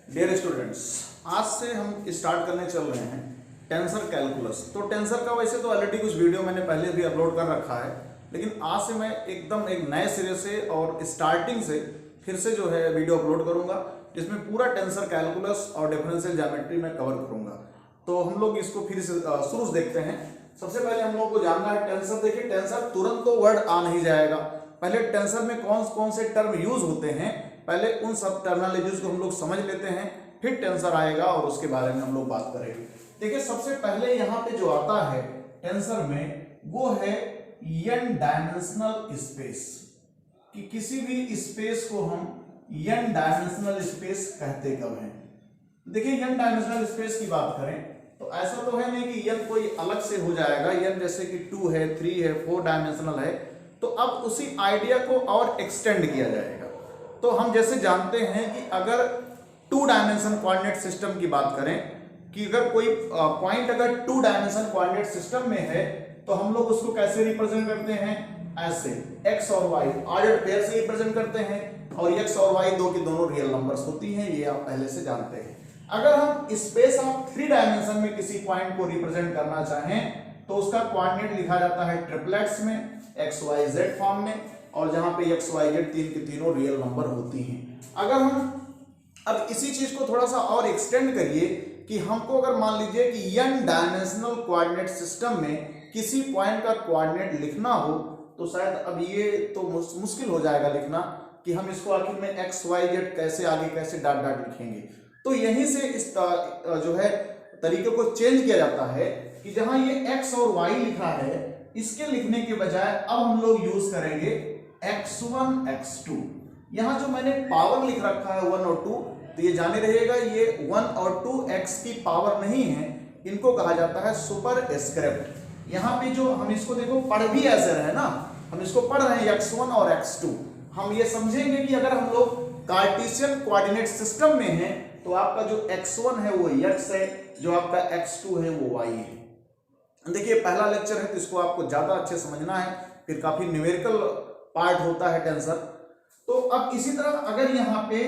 Dear students, आज से हम स्टार्ट करने चल रहे हैं टेंसर कैलकुलस। तो टेंसर का वैसे तो ऑलरेडी कुछ वीडियो मैंने पहले भी अपलोड कर रखा है, लेकिन आज से मैं एकदम एक नए सिरे से और स्टार्टिंग से फिर से जो है वीडियो अपलोड करूंगा, जिसमें पूरा टेंसर कैलकुलस और डिफरेंशियल ज्योमेट्री में कवर करूंगा। तो हम लोग इसको फिर से शुरू से देखते हैं। सबसे पहले हम लोग को जानना है टेंसर। देखिए, टेंसर तुरंत तो वर्ड आ नहीं जाएगा, पहले टेंसर में कौन कौन से टर्म यूज होते हैं, पहले उन सब टर्मिनोलॉजीज को हम लोग समझ लेते हैं, फिर टेंसर आएगा और उसके बारे में हम लोग बात करेंगे। देखिए, सबसे पहले यहाँ पे जो आता है टेंसर में वो है n डायमेंशनल स्पेस, कि किसी भी स्पेस को हम n डायमेंशनल स्पेस कहते कब हैं। देखिए, n डायमेंशनल स्पेस की बात करें तो ऐसा तो है नहीं कि n कोई अलग से हो जाएगा। n जैसे कि 2 है, 3 है, 4 डायमेंशनल है, तो अब उसी आइडिया को और एक्सटेंड किया जाएगा। तो हम जैसे जानते हैं कि अगर 2 डायमेंशन कोऑर्डिनेट सिस्टम की बात करें, कि अगर कोई पॉइंट अगर 2 डायमेंशन कोऑर्डिनेट सिस्टम में है तो हम लोग उसको कैसे रिप्रेजेंट करते हैं, ऐसे x और y ऑर्डर्ड पेयर से रिप्रेजेंट करते हैं, और x और y दो की दोनों रियल नंबर्स होती हैं, ये आप पहले से जानते हैं। अगर हम स्पेस ऑफ 3 डायमेंशन में किसी पॉइंट को रिप्रेजेंट करना चाहें तो उसका कोऑर्डिनेट लिखा जाता है ट्रिपलेट्स में, x y z फॉर्म में, और जहां पे x y z तीन की तीनों रियल नंबर होती हैं। अगर हम अब इसी चीज को थोड़ा सा और एक्सटेंड करिए कि हमको अगर मान लीजिए कि n डायमेंशनल कोऑर्डिनेट सिस्टम में किसी पॉइंट का कोऑर्डिनेट लिखना हो, तो शायद अब ये तो मुश्किल हो जाएगा लिखना कि हम इसको आखिर में x y z कैसे आगे कैसे डॉट डॉट लिखेंगे। तो यहीं से इस जो है तरीके को चेंज किया जाता है कि जहां ये x और y लिखा है, इसके लिखने के बजाय अब हम लोग यूज करेंगे x1 x2। यहां जो मैंने पावर लिख रखा है 1 और 2, तो ये जाने रहिएगा ये 1 और 2 x की पावर नहीं है, इनको कहा जाता है सुपर स्क्रिप्ट। यहाँ पे जो हम इसको देखो पढ़ भी ऐसे रहे ना, हम इसको पढ़ रहे हैं x1 और x2। हम ये समझेंगे कि अगर हम लोग कार्टेशियन कोऑर्डिनेट सिस्टम में हैं तो आपका जो x1 है वो x है, जो आपका x2 है वो y है। देखिए, पहला लेक्चर है तो इसको आपको ज्यादा अच्छे समझना है, फिर काफी न्यूमेरिकल पार्ट होता है टेंसर। तो अब इसी तरह अगर यहाँ पे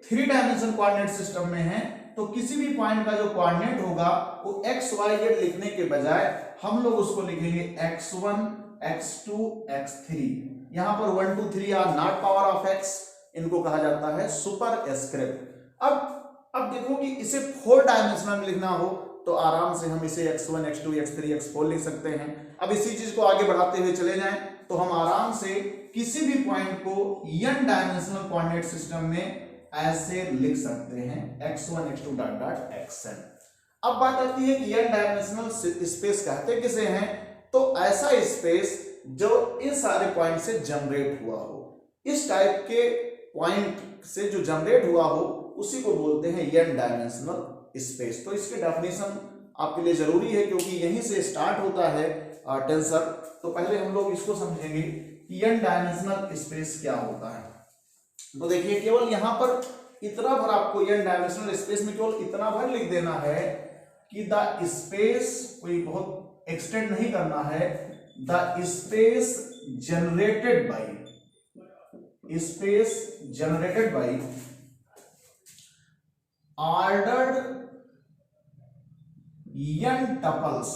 3 डायमेंशन कोऑर्डिनेट सिस्टम में है तो किसी भी पॉइंट का जो कोऑर्डिनेट होगा वो x y z लिखने के बजाय हम लोग उसको लिखेंगे x1 x2 x3। यहाँ पर 1 2 3 are not power of x, इनको कहा जाता है सुपर स्क्रिप्ट। अब देखो कि इसे 4 डायमेंशनल में लिखना हो तो आराम से हम इसे x1 x2 x3 x4 लिख सकते हैं। अब इसी चीज को आगे बढ़ाते हुए चले जाएं तो हम आराम से किसी भी पॉइंट को n डायमेंशनल कोऑर्डिनेट सिस्टम में ऐसे लिख सकते हैं x1 x2 dot dot xn। अब बात आती है कि n डायमेंशनल स्पेस कहते किसे हैं, तो ऐसा स्पेस जो इन सारे पॉइंट से जनरेट हुआ हो, इस टाइप के पॉइंट से जो जनरेट हुआ हो उसी को बोलते हैं n डायमेंशनल स्पेस। तो इसके डेफिनेशन आपके लिए जरूरी है क्योंकि यहीं से स्टार्ट होता है टेंसर। तो पहले हम लोग इसको समझेंगे कि n डायमेंशनल स्पेस क्या होता है। तो देखिए, केवल यहां पर इतना भर आपको n डायमेंशनल स्पेस में केवल इतना भर लिख देना है कि द स्पेस, कोई बहुत एक्सटेंड नहीं करना है, the space generated by ordered n tuples.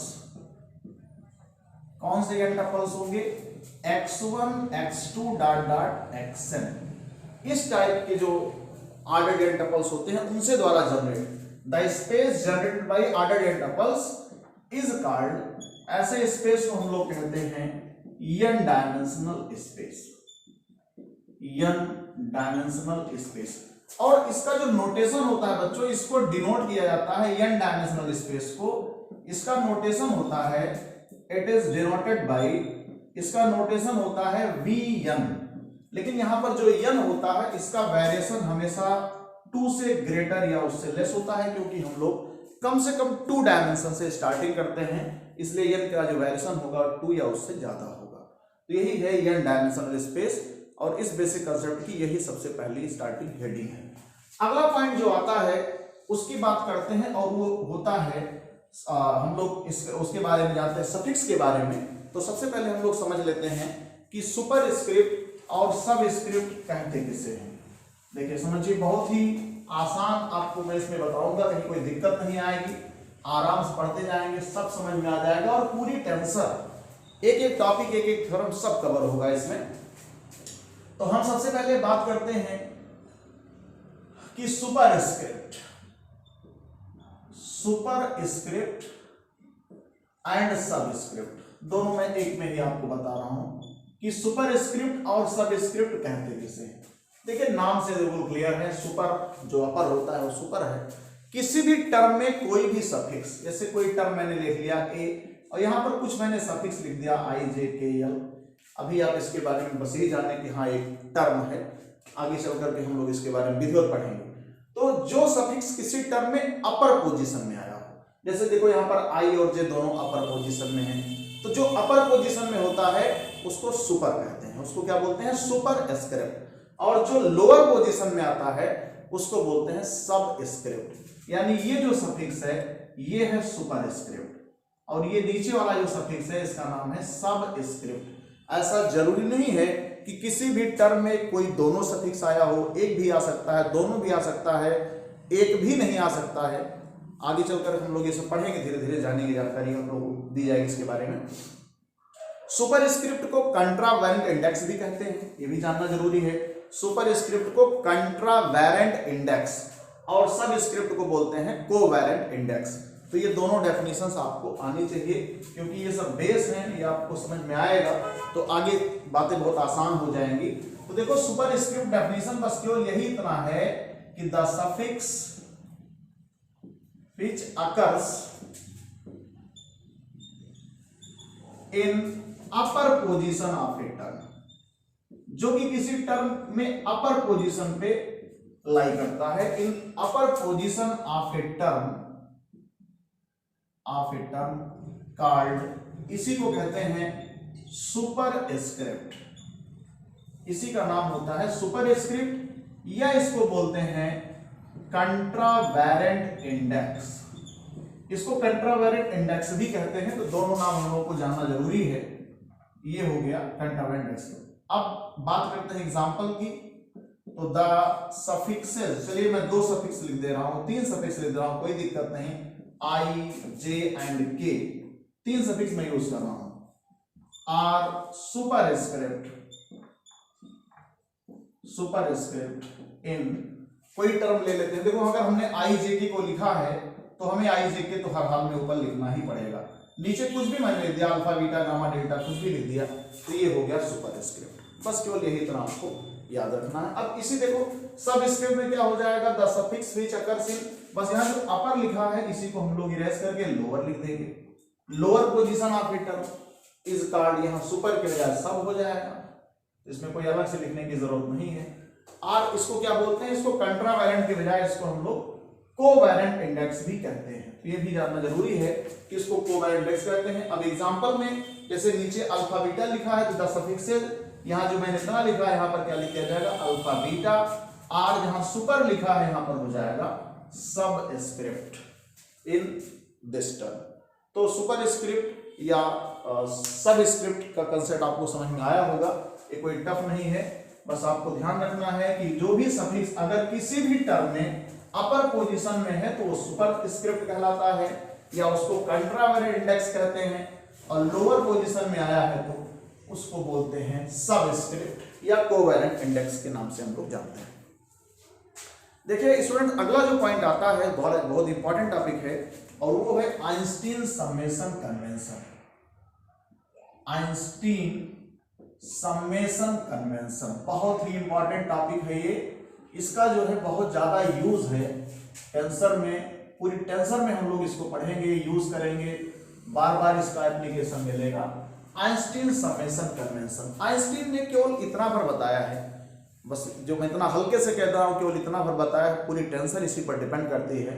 कौन से n टपल्स होंगे, x1 x2 dot dot xn। इस टाइप के जो ऑर्डर्ड n टपल्स होते हैं उनसे द्वारा generate, the space generated by ordered n tuples is called, ऐसे स्पेस को हम लोग कहते हैं n dimensional space, n dimensional space. और इसका जो नोटेशन होता है बच्चों, इसको डिनोट किया जाता है n डायमेंशनल स्पेस को, इसका नोटेशन होता है, इट इज डिनोटेड बाय, इसका नोटेशन होता है vn। लेकिन यहां पर जो n होता है इसका वेरिएशन हमेशा 2 से ग्रेटर या उससे लेस होता है, क्योंकि हम लोग कम से कम 2 डायमेंशन से स्टार्टिंग करते हैं, इसलिए n का जो वेरिएशन होगा 2 या उससे ज्यादा होगा। तो यही है n डायमेंशनल स्पेस, और इस बेसिक कंसेप्ट की यही सबसे पहली स्टार्टिंग हेडिंग है। अगला पॉइंट जो आता है उसकी बात करते हैं, और वो होता है हम लोग उसके बारे में जानते हैं, सफिक्स के बारे में। तो सबसे पहले हम लोग समझ लेते हैं कि सुपर स्क्रिप्ट और सब स्क्रिप्ट कहते किसे हैं। देखिए समझिए, बहुत ही आसान आपको मैं इसमें बताऊंगा, कहीं कोई दिक्कत नहीं आएगी, आराम से पढ़ते जाएंगे, सब समझ में आ जाएगा और पूरी टेंसर एक एक टॉपिक एक एक थ्योरम सब कवर होगा इसमें। तो हम सबसे पहले बात करते हैं कि सुपरस्क्रिप्ट एंड सबस्क्रिप्ट दोनों में एक में ही आपको बता रहा हूं कि सुपरस्क्रिप्ट और सबस्क्रिप्ट कहते किसे। देखिए नाम से बिल्कुल क्लियर है, सुपर जो अपर होता है वो सुपर है। किसी भी टर्म में कोई भी सफिक्स, जैसे कोई टर्म मैंने लिख लिया ए और यहां पर कुछ मैंने सफिक्स लिख दिया आई जे के एल, अभी आप इसके बारे में बस यही जाने कि हाँ एक टर्म है, आगे चल करके हम लोग इसके बारे में विधिवत पढ़ेंगे। तो जो सफिक्स किसी टर्म में अपर पोजीशन में आया हो, जैसे देखो यहाँ पर आई और जे दोनों अपर पोजीशन में हैं, तो जो अपर पोजीशन में होता है उसको सुपर कहते हैं, उसको क्या बोलते हैं, सुपरस्क्रिप्ट। और जो लोअर पोजीशन में आता है उसको बोलते हैं सबस्क्रिप्ट। यानी ये जो सफिक्स है ये है सुपरस्क्रिप्ट और ये नीचे वाला जो सफिक्स है इसका नाम है सबस्क्रिप्ट। ऐसा जरूरी नहीं है कि किसी भी टर्म में कोई दोनों सफिक्स आया हो, एक भी आ सकता है, दोनों भी आ सकता है, एक भी नहीं आ सकता है। आगे चलकर हम लोग ये सब पढ़ेंगे, धीरे धीरे जानेंगे, जानकारी हम लोग दी जाएगी इसके बारे में। सुपरस्क्रिप्ट को कंट्रावेरेंट इंडेक्स भी कहते हैं, ये भी जानना जरूरी है। सुपरस्क्रिप्ट को कंट्रावेरेंट इंडेक्स और सबस्क्रिप्ट को बोलते हैं कोवेरेंट इंडेक्स। तो ये दोनों डेफिनेशंस आपको आनी चाहिए क्योंकि ये सब बेस हैं, ये आपको समझ में आएगा तो आगे बातें बहुत आसान हो जाएंगी। तो देखो सुपरस्क्रिप्ट डेफिनेशन बस केवल यही इतना है कि the suffix which occurs in upper position of a term, जो कि किसी टर्म में अपर पोजीशन पे लाई करता है। In upper position of a term called, इसी को कहते हैं सुपरस्क्रिप्ट, इसी का नाम होता है सुपरस्क्रिप्ट या इसको बोलते हैं कंट्रावेरेंट इंडेक्स। इसको कंट्रावेरेंट इंडेक्स भी कहते हैं, तो दोनों नाम हम लोगों को जानना जरूरी है। ये हो गया कंट्रावेरेंट इंडेक्स। अब बात करते हैं एग्जांपल की। तो द सफिक्सेस, चलिए मैं दो सफिक्स लिख दे रहा हूं, तीन सफिक्स लिख दे रहा हूं, कोई दिक्कत नहीं। आई जे एंड के, तीन सफिक्स मैं यूज कर रहा हूं। आर सुपरस्क्रिप्ट इन, कोई टर्म ले लेते हैं। देखो अगर हमने आई जे के को लिखा है तो हमें आई जे के तो हर हाल में ऊपर लिखना ही पड़ेगा, नीचे कुछ भी मैंने लिख दिया, अल्फा बीटा गामा डेल्टा कुछ भी लिख दिया, तो ये हो गया सुपरस्क्रिप्ट। बस केवल यही इतना आपको याद रखना है। अब इसी देखो सबस्क्रिप्ट में क्या हो जाएगा, the suffix which occurs in, बस यहाँ जो अपर लिखा है इसी को हम लोग इरेज करके लोअर लिख देंगे। Lower position of a term is called, यहाँ सुपर के बजाय सब हो जाएगा, इसमें कोई अलग से लिखने की जरूरत नहीं है। और इसको क्या बोलते हैं, इसको कंट्रावेरेंट के बजाय इसको हम लोग कोवेरेंट इंडेक्स भी कहते हैं। तो ये भी जानना जरूरी है कि इसको कोवेरेंट इंडेक्स कहते हैं। अब एग्जांपल में जैसे नीचे अल्फा बीटा लिखा है तो द सफिक्सेस, यहाँ जो मैंने इतना लिखा है यहाँ पर क्या लिख दिया जाएगा, अल्फा बीटा। आर जहां सुपर लिखा है यहाँ पर हो जाएगा सबस्क्रिप्ट इन दिस टर्म। तो सुपरस्क्रिप्ट या सबस्क्रिप्ट का कंसेप्ट आपको समझ में आया होगा, ये कोई टफ नहीं है। बस आपको ध्यान रखना है कि जो भी सफिक्स अगर किसी भी टर्म में अपर पोजीशन में है तो वो सुपरस्क्रिप्ट कहलाता है या उसको कंट्रावेरेंट इंडेक्स कहते हैं, और लोअर पोजीशन में आया है तो उसको बोलते हैं सबस्क्रिप्ट या कोवेरेंट इंडेक्स के नाम से हम लोग जानते हैं। देखिए स्टूडेंट, अगला जो पॉइंट आता है बहुत इंपॉर्टेंट टॉपिक है और वो है Einstein summation convention. Einstein summation convention बहुत ही इंपॉर्टेंट टॉपिक है ये। इसका जो है बहुत ज्यादा यूज है टेंसर में, पूरी टेंसर में हम लोग इसको पढ़ेंगे, यूज करेंगे, बार बार इसका एप्लीकेशन मिलेगा। आइंस्टीन समेशन कन्वेंशन, आइंस्टीन ने केवल इतना भर बताया है, बस जो मैं इतना हल्के से कहता हूं केवल इतना भर बताया है, पूरी टेंसर इसी पर डिपेंड करती है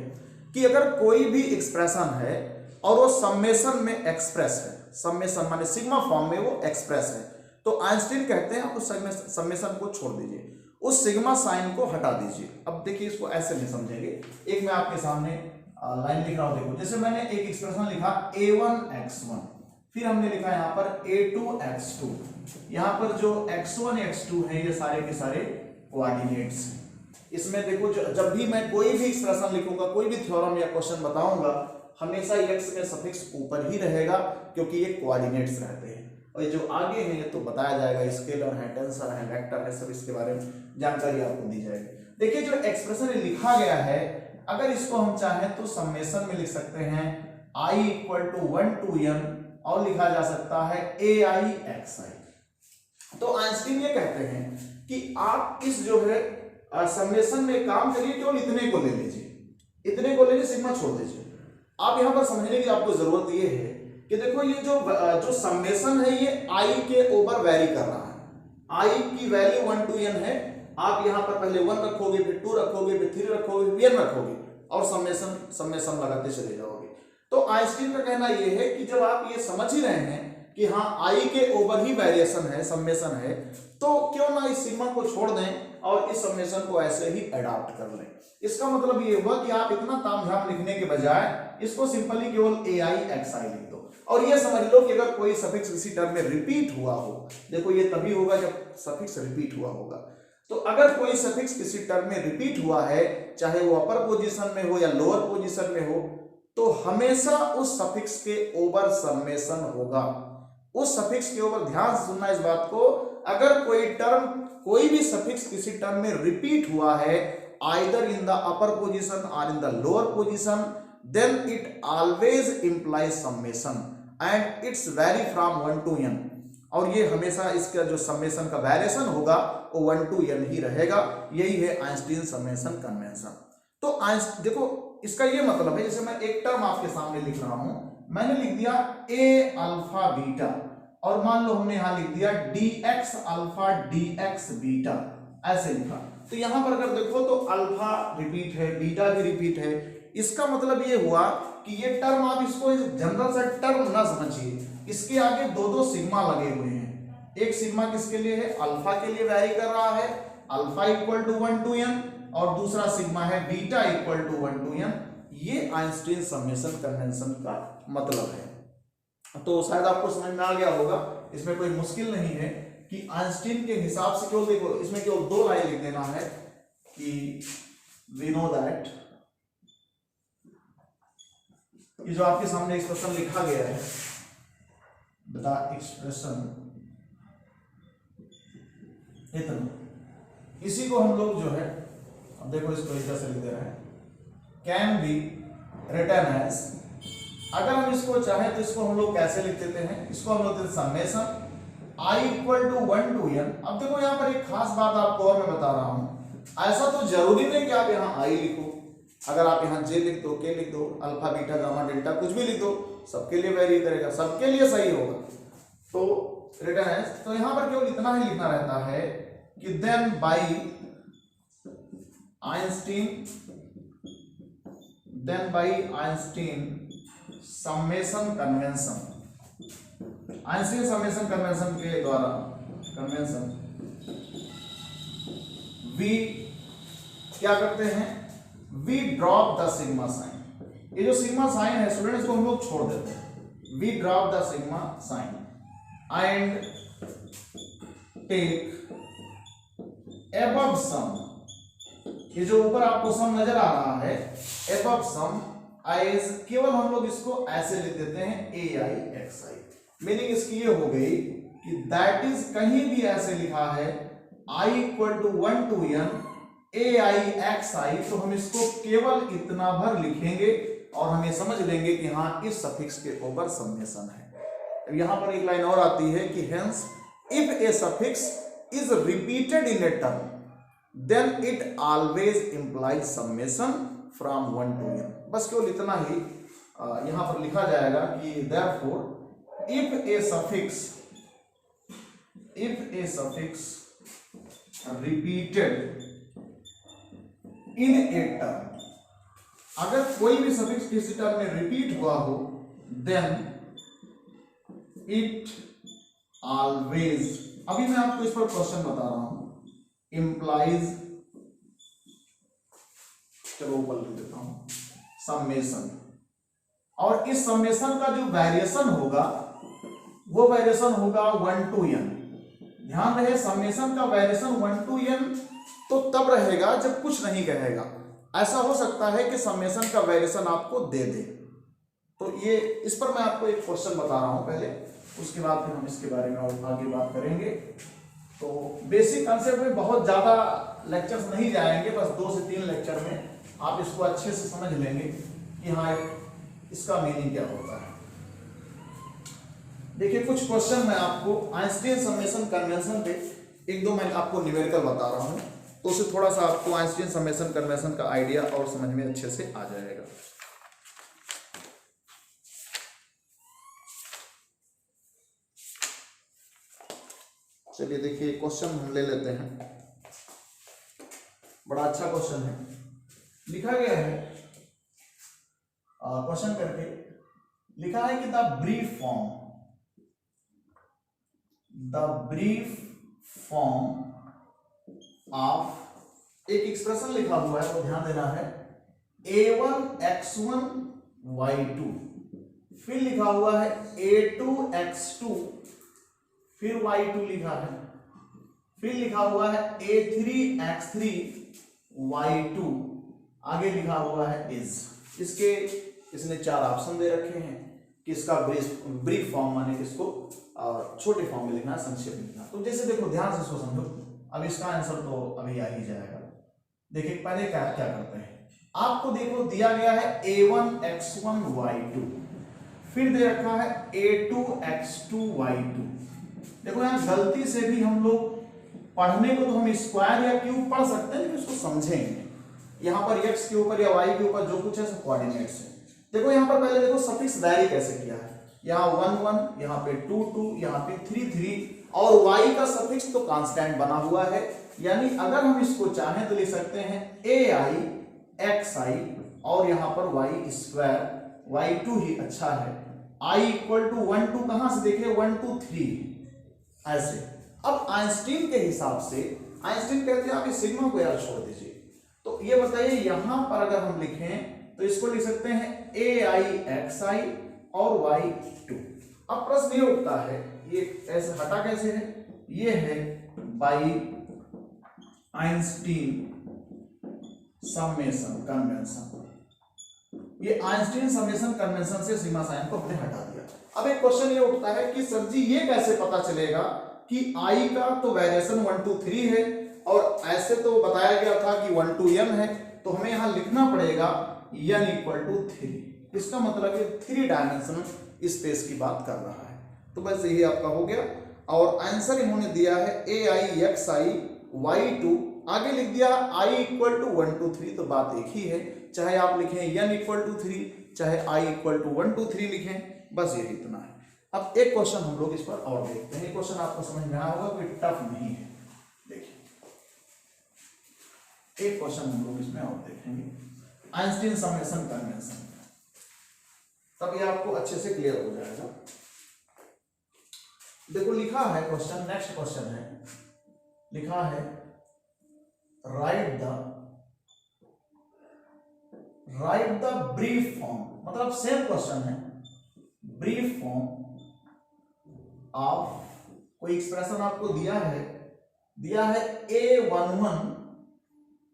कि अगर कोई भी एक्सप्रेशन है और वो समेशन में एक्सप्रेस है, समेशन माने सिग्मा फॉर्म में वो एक्सप्रेस है, तो आइंस्टीन कहते हैं उस समेशन को छोड़ दीजिए, उस सिग्मा साइन को हटा दीजिए। अब देखिए इसको ऐसे नहीं समझेंगे, एक मैं आपके सामने लाइन लिख रहा हूं, देखो जैसे मैंने एक एक्सप्रेशन लिखा a1x1, फिर हमने लिखा यहाँ पर a2x2, यहाँ पर जो x1 x2 है ये सारे के सारे कोऑर्डिनेट्स हैं। इसमें देखो जब भी मैं कोई भी एक्सप्रेशन लिखूंगा, कोई भी थ्योरम या क्वेश्चन बताऊंगा, हमेशा x में सफिक्स ऊपर ही रहेगा क्योंकि ये कोऑर्डिनेट्स रहते हैं। और ये जो आगे हैं ये तो बताया जाएगा, स्केलर है, टेंसर है, वेक्टर है, सब इसके बारे में जानकारी आपको दी जाएगी। देखिए जो एक्सप्रेशन लिखा गया है, अगर इसको हम चाहें तो समेशन में लिख सकते हैं i = 1 to n और लिखा जा सकता है ai xi। तो आइंस्टीन ये कहते हैं कि आप इस जो है समेशन में काम करिए, केवल इतने को ले लीजिए, इतने को ले लीजिए, सिग्मा छोड़ दीजिए। आप यहां पर समझने की आपको जरूरत ये है कि देखो ये जो समेशन है ये i के ओवर वेरी कर रहा है। i की वैल्यू 1 to n है, आप यहां पर पहले 1 रखोगे, फिर 2 रखोगे, फिर 3 रखोगे, फिर n रखोगे और समेशन लगाते चले जाओगे। तो आइंस्टीन का कहना यह है कि जब आप ये समझ ही रहे हैं कि हाँ i के ओवर ही वेरिएशन है, समेशन है, तो क्यों ना इस सिग्मा को छोड़ दें और इस समेशन को ऐसे ही अडॉप्ट कर लें। इसका मतलब ये हुआ कि आप इतना तामझाम लिखने के बजाय इसको सिंपली केवल ai xi लिख दो और ये समझ लो कि अगर कोई सफिक्स किसी टर्म में रिपीट हुआ हो, देखो ये तभी होगा जब सफिक्स रिपीट हुआ होगा। तो अगर कोई सफिक्स किसी टर्म में रिपीट हुआ है, चाहे वो अपर पोजीशन में हो या लोअर पोजीशन में हो, तो हमेशा उस सफिक्स के ओवर समेशन होगा। उस सफिक्स के ऊपर ध्यान से सुनना इस बात को, अगर कोई भी सफिक्स किसी टर्म में रिपीट हुआ है either in the upper position और in the lower position, then it always implies summation and it's very from 1 to n। और ये हमेशा इसका जो समेशन का वेरिएशन होगा वो 1 to n ही रहेगा। यही है आइंस्टीन समेशन कन्वेंशन। तो देखो इसका ये मतलब है, जैसे मैं एक टर्म आपके सामने लिख रहा हूं, मैंने लिख दिया a अल्फा बीटा और मान लो हमने यहां लिख दिया dx अल्फा dx बीटा, ऐसे लिखा। तो यहां पर अगर देखो तो अल्फा रिपीट है, बीटा भी रिपीट है। इसका मतलब ये हुआ कि ये टर्म, आप इसको जनरल सा टर्म ना समझिए, इसके आगे दो सिग्मा लगे हुए हैं। एक सिग्मा किसके लिए है? अल्फा के लिए वैरी कर रहा है, अल्फा = 1 to n, और दूसरा सिग्मा है बीटा = 1 to n। ये आइंस्टीन समेशन कन्वेंशन का मतलब है। तो शायद आपको समझ में आ गया होगा, इसमें कोई मुश्किल नहीं है कि आइंस्टीन के हिसाब से, केवल देखो इसमें केवल 2 लाइन लिख देना है कि वी नो दैट, ये जो आपके सामने एक्सप्रेशन लिखा गया है, द एक्सप्रेशन, इतना, इसी को हम लोग जो है, अब देखो इसको इधर से लिख दे रहे हैं, कैन बी रिटन एज, अगर हम इसको चाहें तो इसको हम लोग कैसे लिख देते हैं, इसको हम लोग समेशन i = 1 to n। अब देखो यहां पर एक खास बात आपको और मैं बता रहा हूं, ऐसा तो जरूरी नहीं कि आप यहां i लिखो, अगर आप यहां j लिख दो, k लिख दो, अल्फा बीटा गामा डेल्टा कुछ भी लिख दो, सबके लिए वैरी करेगा, सबके लिए सही होगा। तो रिटन एज, तो यहां पर केवल इतना ही लिखना रहता है कि then by Einstein summation convention, Einstein summation convention के द्वारा, कन्वेंशन वी क्या करते हैं, we drop the sigma sign. ये जो सिग्मा साइन है स्टूडेंट, इसको हम लोग छोड़ देते हैं, we drop the sigma sign and take above sum, ये जो ऊपर आपको सम नजर आ रहा है, एबव सम एज, केवल हम लोग इसको ऐसे लिख देते हैं ai xi। मीनिंग इसकी ये हो गई कि दैट इज, कहीं भी ऐसे लिखा है i = 1 to n ai xi, तो हम इसको केवल इतना भर लिखेंगे और हमें समझ लेंगे कि हाँ इस सफिक्स के ऊपर समेशन है। यहां पर एक लाइन और आती है कि hence if a suffix is repeated in a term then it always implies summation from 1 to n। बस केवल इतना ही यहां पर लिखा जाएगा कि therefore if a suffix repeated in a term, अगर कोई भी सफिक्स किसी टर्म में रिपीट हुआ हो, then it always, अभी मैं आपको इस पर क्वेश्चन बता रहा हूं, implies, चलो ऊपर लिख देता हूं, समेशन, और इस समेशन का जो वेरिएशन होगा वो वेरिएशन होगा 1 to n। ध्यान रहे समेशन का वेरिएशन 1 to n तो तब रहेगा जब कुछ नहीं कहेगा। ऐसा हो सकता है कि समेशन का वेरिएशन आपको दे दे। तो ये इस पर मैं आपको एक क्वेश्चन बता रहा हूं पहले, उसके बाद फिर हम इसके बारे में और आगे बात करेंगे। तो बेसिक कंसेप्ट में बहुत ज्यादा लेक्चर्स नहीं जाएंगे, बस 2 से 3 लेक्चर में आप इसको अच्छे से समझ लेंगे कि हाँ इसका मीनिंग क्या होता है। देखिए कुछ क्वेश्चन मैं आपको आइंस्टीन समेशन कन्वेंशन पे 1-2 मैं आपको न्यूमेरिकल बता रहा हूं, तो उससे थोड़ा सा आपको आइंस्टीन समेशन कन्वेंशन का आइडिया और समझ में अच्छे से आ जाएगा। चलिए देखिए क्वेश्चन हम ले लेते हैं, बड़ा अच्छा क्वेश्चन है। लिखा गया है क्वेश्चन करके लिखा है कि द ब्रीफ फॉर्म ऑफ एक एक्सप्रेशन लिखा हुआ है, तो ध्यान देना है a1x1 y2, फिर लिखा हुआ है a2x2, फिर y2 लिखा है, फिर लिखा हुआ है a3x3 y2, आगे लिखा हुआ है इज। इसके इसने 4 ऑप्शन दे रखे हैं कि इसका ब्रीफ फॉर्म माने किसको छोटे फॉर्म में लिखना है, संक्षेप में लिखना। तो जैसे देखो ध्यान से इसको समझो, अब इसका आंसर तो अभी आ ही जाएगा। देखिए पहले क्या क्या करते हैं, आपको देखो दिया गया है a1x1 y2, फिर दे रखा है a2x2 y2। देखो यहाँ गलती से भी हम लोग पढ़ने को तो हम स्क्वायर या क्यूब पढ़ सकते हैं, लेकिन उसको समझेंगे। यहाँ पर x के ऊपर या y के ऊपर जो कुछ है सब कोऑर्डिनेट्स है। देखो यहाँ पर पहले देखो सफिक्स वैरी कैसे किया है, यहाँ 1 1, यहाँ पे 2 2, यहाँ पे 3 3, और y का सफिक्स तो कांस्टेंट बना हुआ है, यानी अगर हम इसको चाहें तो लिख सकते हैं ai xi, और यहाँ पर y स्क्वायर y2 ही अच्छा है। i इक्वल टू 1 2 कहां से देखे 1 2 3 ऐसे। अब आइंस्टीन के हिसाब से आइंस्टीन कहते हैं आप इस सिग्मा को यार छोड़ दीजिए, तो ये बताइए यहां पर अगर हम लिखें तो इसको लिख सकते हैं ai xi और y2। अब प्रश्न ये उठता है ये ऐसे हटा कैसे है, ये है बाई आइंस्टीन समेशन कन्वेंशन, ये आइंस्टीन समेशन कन्वेंशन से सिग्मा साइन को हमने हटा दिया। अब एक क्वेश्चन ये उठता है कि सर जी ये कैसे पता चलेगा कि i का तो वेरिएशन 1 2 3 है, और ऐसे तो बताया गया था कि 1 2 n है, तो हमें यहां लिखना पड़ेगा n इक्वल टू 3। इसका मतलब ये 3 डायमेंशनल स्पेस की बात कर रहा है। तो बस यही आपका हो गया, और आंसर इन्होंने दिया है ai xi y2, आगे लिख दिया i इक्वल टू 1 2 3, तो बात एक ही है, चाहे आप लिखें n इक्वल टू 3, चाहे i इक्वल टू 1 2 3 लिखें, बस यही इतना है। अब एक क्वेश्चन हम लोग इस पर और देखते हैं, क्वेश्चन आपको समझ में आया होगा, कोई टफ नहीं है। देखिए एक क्वेश्चन हम लोग इसमें और देखेंगे, आइंस्टीन समेशन कन्वेंशन, तब ये आपको अच्छे से क्लियर हो जाएगा। देखो लिखा है क्वेश्चन, नेक्स्ट क्वेश्चन है, लिखा है राइट द ब्रीफ फॉर्म, मतलब सेम क्वेश्चन है, ब्रीफ फॉर्म ऑफ कोई एक्सप्रेशन आपको दिया है a11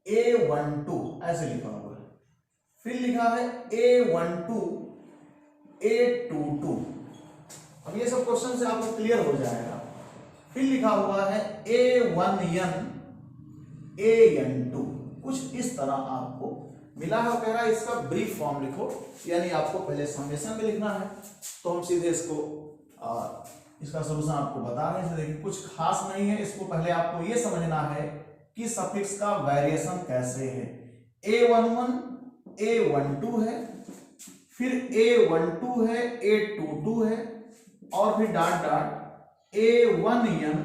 a12 ऐसे लिखा हुआ है, फिर लिखा है a12 a22। अब ये सब क्वेश्चन से आपको क्लियर हो जाएगा। फिर लिखा हुआ है a1n an2, कुछ इस तरह आपको मिला है। कह रहा है इसका ब्रीफ फॉर्म लिखो, यानी आपको पहले समेशन में लिखना है, तो हम सीधे इसको इसका सलूशन आपको बता रहे हैं। देखिए कुछ खास नहीं है, इसको पहले आपको ये समझना है कि सफिक्स का वेरिएशन कैसे है। a11 a12 है, फिर a12 है a22 है, और फिर डॉट डॉट a1n,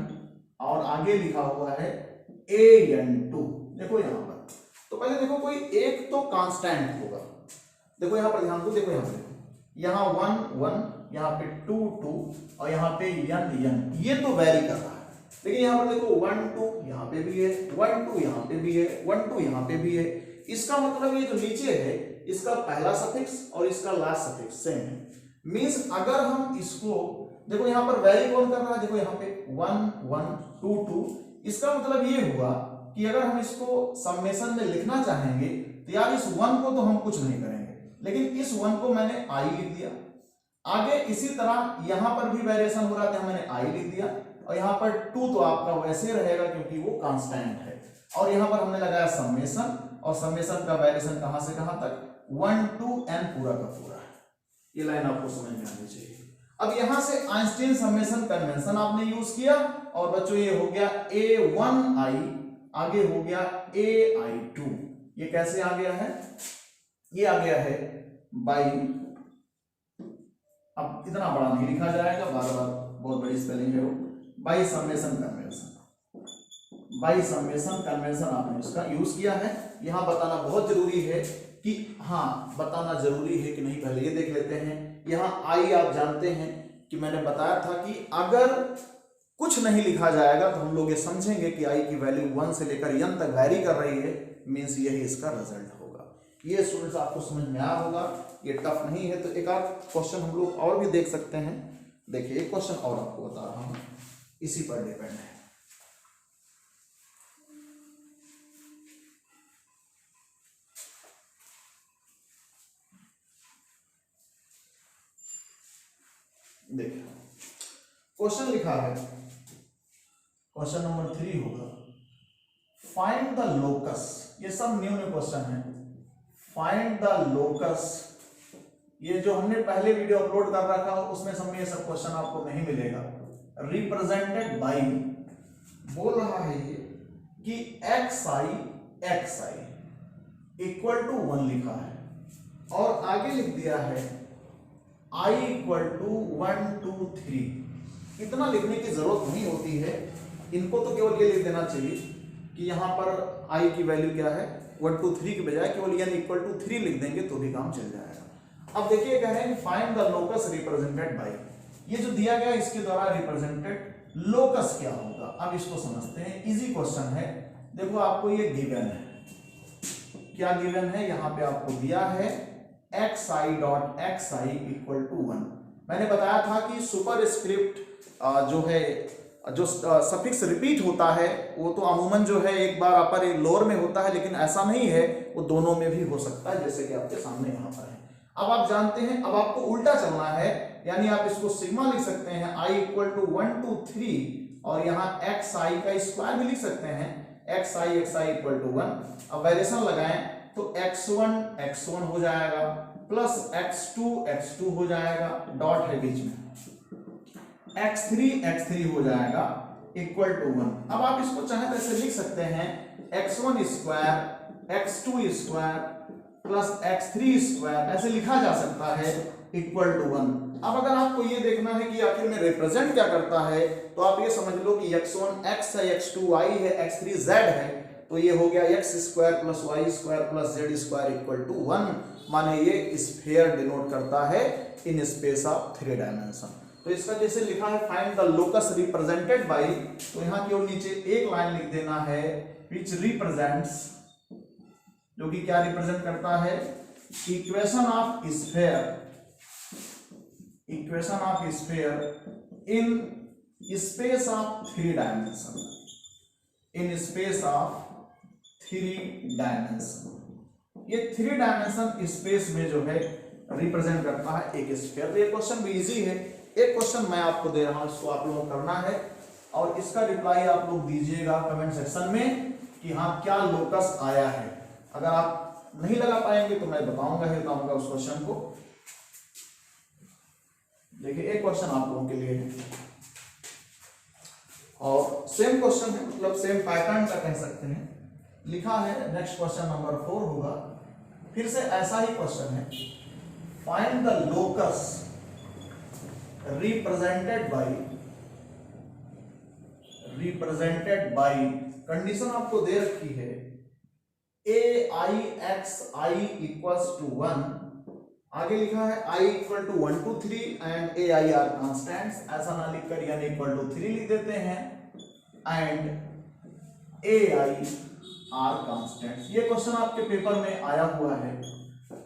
और आगे लिखा हुआ है an2। देखो यहां पर तो पहले देखो कोई एक तो कांस्टेंट होगा, देखो यहां पर ध्यान दो, देखो यहां पर यहाँ 1 1, यहाँ पे 2 2, और यहाँ पे n ये तो वेरी कर रहा है। लेकिन यहाँ पर देखो 1 2 यहाँ पे भी है, 1 2 यहाँ पे भी है, 1 2 यहाँ पे भी है। इसका मतलब ये जो नीचे है इसका पहला सफिक्स और इसका लास्ट सफिक्स सेम है। मींस अगर हम इसको देखो यहाँ पर वेरी कौन कर रहा है, देखो यहाँ पे 1 1 2 2, इसका मतलब ये हुआ कि अगर हम इसको समेशन में लिखना चाहेंगे तो यार इस 1 को तो हम कुछ नहीं करेंगे, लेकिन इस 1 को मैंने आई लिख दिया। आगे इसी तरह यहां पर भी वेरिएशन हो रहा था, मैंने आई लिख दिया, और यहां पर 2 तो आपका वैसे रहेगा क्योंकि वो कांस्टेंट है। और यहां पर हमने लगाया समेशन, और समेशन का वेरिएशन कहां से कहां तक, 1 to n पूरा का पूरा है। ये लाइन आपको समझ में आनी चाहिए। अब यहां से आइंस्टीन समेशन कन्वेंशन आपने यूज किया, और बच्चों ये हो गया a1i, आगे हो गया ai2। ये कैसे आ गया है, ये आ गया है बाई, अब इतना बड़ा नहीं लिखा जाएगा, बार बार बहुत बड़ी स्पेलिंग है वो, by summation convention. By summation convention आपने इसका यूज किया है। यहां बताना बहुत जरूरी है कि हाँ, बताना जरूरी है कि नहीं, पहले ये देख लेते हैं। यहां आई आप जानते हैं कि मैंने बताया था कि अगर कुछ नहीं लिखा जाएगा तो हम लोग ये समझेंगे कि आई की वैल्यू 1 से लेकर n तक वैरी कर रही है, मींस यही इसका रिजल्ट होगा। ये स्टूडेंट्स आपको समझ में आया होगा, ये टफ नहीं है। तो एक आध क्वेश्चन हम लोग और भी देख सकते हैं। देखिए एक क्वेश्चन और आपको बता रहा हूं, इसी पर डिपेंड है। देखिए क्वेश्चन लिखा है, क्वेश्चन नंबर 3 होगा, फाइंड द लोकस। ये सब न्यू क्वेश्चन है। फाइंड द लोकस, ये जो हमने पहले वीडियो अपलोड कर रखा हो उसमें सब में ये सब क्वेश्चन आपको नहीं मिलेगा। रिप्रेजेंटेड बाई, बोल रहा है ये कि xi इक्वल टू 1 लिखा है, और आगे लिख दिया है i इक्वल टू 1 2 3। इतना लिखने की जरूरत नहीं होती है, इनको तो केवल ये लिख देना चाहिए कि यहां पर i की वैल्यू क्या है, 1 2 3 के बजाय केवल n इक्वल टू 3 लिख देंगे तो भी काम चल जाएगा। अब देखिए कह रहे हैं find the locus represented by, ये जो दिया गया इसके द्वारा रिप्रेजेंटेड लोकस क्या होगा। अब इसको समझते हैं, इजी क्वेश्चन है। देखो आपको ये गिवन है, क्या गिवन है, यहां पे आपको दिया है xi dot xi equal to 1। मैंने बताया था कि सुपरस्क्रिप्ट जो है, जो सफिक्स रिपीट होता है वो तो अमूमन जो है एक बार अपर एक लोअर में होता है, लेकिन ऐसा नहीं है, वो दोनों में भी हो सकता है, जैसे कि आपके सामने यहाँ पर है। अब आप जानते हैं, अब आपको उल्टा चलना है, यानी आप इसको सिग्मा लिख सकते हैं i इक्वल टू 1 2 3, और यहाँ xi का स्क्वायर भी लिख सकते हैं, xi इक्वल टू 1। अब वेरिएशन लगाएं तो x1 हो जाएगा, प्लस x2 हो जाएगा, डॉट है बीच में, x3 हो जाएगा इक्वल टू 1। अब आप इसको चाहे तो ऐसे लिख सकते हैं, x1 square x2 square plus x3 square, ऐसे लिखा जा सकता है इक्वल टू 1। अब अगर आपको ये देखना है कि आखिर में रिप्रेजेंट क्या करता है, तो आप ये समझ लो कि x1 x है, x2 y है, x3 z है, तो ये हो गया x square plus y square plus z square equal to 1। माने ये स्फीयर डिनोट करता है इन स्पेस ऑफ 3 डायमेंशन। तो इसका जैसे लिखा है find the locus represented by, तो यहाँ की ओर नीचे एक लाइन लिख देना है विच रिप्रेजेंट्स, जो कि क्या रिप्रेजेंट करता है, equation of sphere in space of 3 dimension, in space of 3 dimension. ये 3 डायमेंशन स्पेस में जो है रिप्रेजेंट करता है एक स्फीयर। तो ये क्वेश्चन भी इजी है। एक क्वेश्चन मैं आपको दे रहा हूं, इसको आप लोगों को करना है, और इसका रिप्लाई आप लोग दीजिएगा कमेंट सेक्शन में कि हाँ क्या लोकस आया है। अगर आप नहीं लगा पाएंगे तो मैं बताऊंगा उस क्वेश्चन को। देखिए एक क्वेश्चन आप लोगों के लिए है, और सेम क्वेश्चन है, मतलब सेम पैटर्न का कह सकते हैं। लिखा है नेक्स्ट क्वेश्चन नंबर 4 होगा, फिर से ऐसा ही क्वेश्चन है, find the locus represented by, condition आपको दे रखी है ai इक्वल्स टू 1, आगे लिखा है i equal to 1 2 3 and ai are constants, ऐसा ना लिखकर n इक्वल टू 3 लिख देते हैं, एंड ai आर कॉन्स्टेंट्स। ये क्वेश्चन आपके पेपर में आया हुआ है,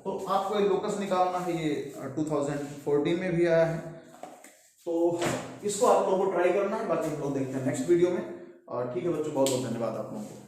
तो आपको लोकस निकालना है, ये 2014 में भी आया है, तो इसको आप लोगों को ट्राई करना है। बाकी हम लोग देखते हैं नेक्स्ट वीडियो में। और ठीक है बच्चों, बहुत बहुत धन्यवाद आप लोगों को।